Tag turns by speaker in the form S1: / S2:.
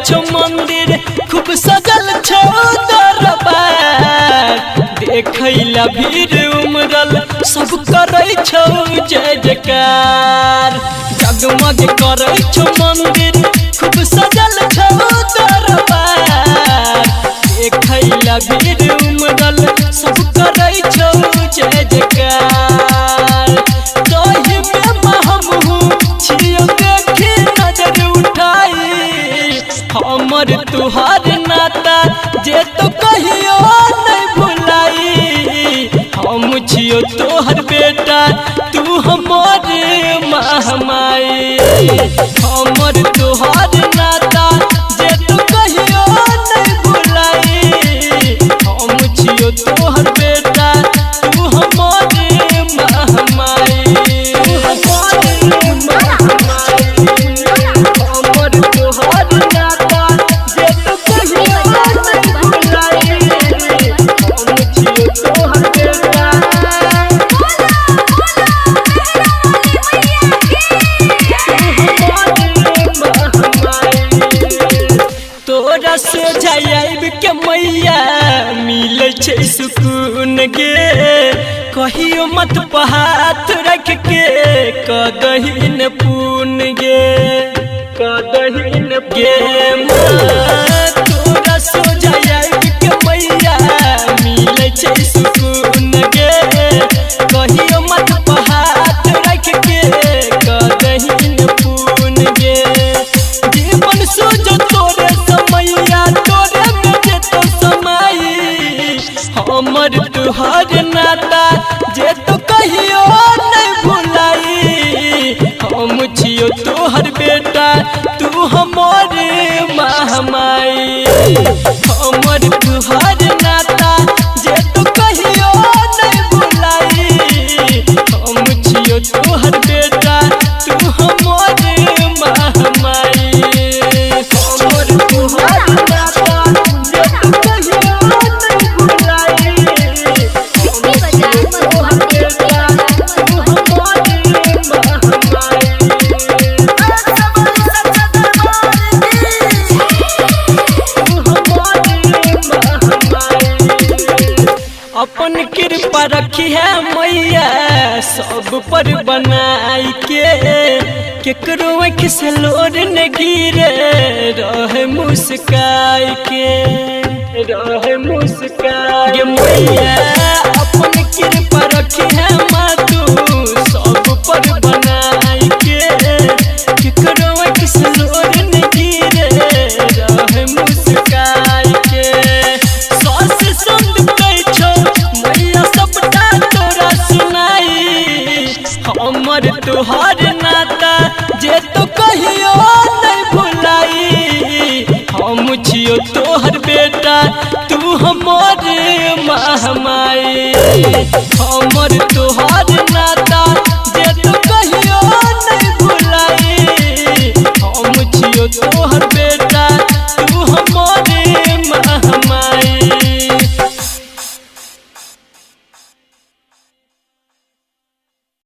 S1: छो मंदिर खूब सजल छो दरबार देखैला भीड़ उमरल सब करे छो जय जयकार जगमग करे छो मंदिर खूब सजल छो दरबार देखैला भीड़ उमरल सब करे छो जय जयकार तोहि में महमहू छियो देखी नजर उठाई हमर तुहार नाता जे तो कहियो नहीं भुलाई हम छियो तोहर बेटा तू हमर महमाई हमर तुहार नाता जे तो कहियो नहीं भुलाई हम छियो तोहर बेटा तू हमर महमाई हमर तुहार नाता जे तो कहियो नहीं भुलाई हम छियो तोहर बेटा तोरा से जाइब के मैया मिले छे सुकून गे कहियो मत पहात रख के कदहिन पून गे कदहिन गे तोरा से जाइब के मैया मिले छे सुकून गे कहियो मत पहात रख के कदहिन पून गे जीवन सोजो तोरे समैया तोरे में जे तो समाई हमर तुहार नाता जे तो कहियो नहीं भुलाई हम छियो तोहर बेटा तू हमर महमाई हमर तुहार नाता जे तो कहियो नहीं भुलाई हम छियो तोहर बेटा तू हमर महमाई हमर तुहार नाता जे तो कहियो नहीं भुलाई हम छियो तोहर बेटा तू हमर महमाई अपन कृपा रखी है मैया सब पर बनाई के केकरो आँख से लोर न गिरे रहे मुस्काई के रहे मुस्काई मैया अपन कृपा रखी है माँ तू सब पर बनाई के केकरो आँख से लोर न गिरे रहे मुस्काई के सास संग छो मैया सबटा तोरा सुनाई हमर तुहार नाता जे तो कहियो नहीं भुलाई हम छियो तोहर बेटा तू हमर महमाई हम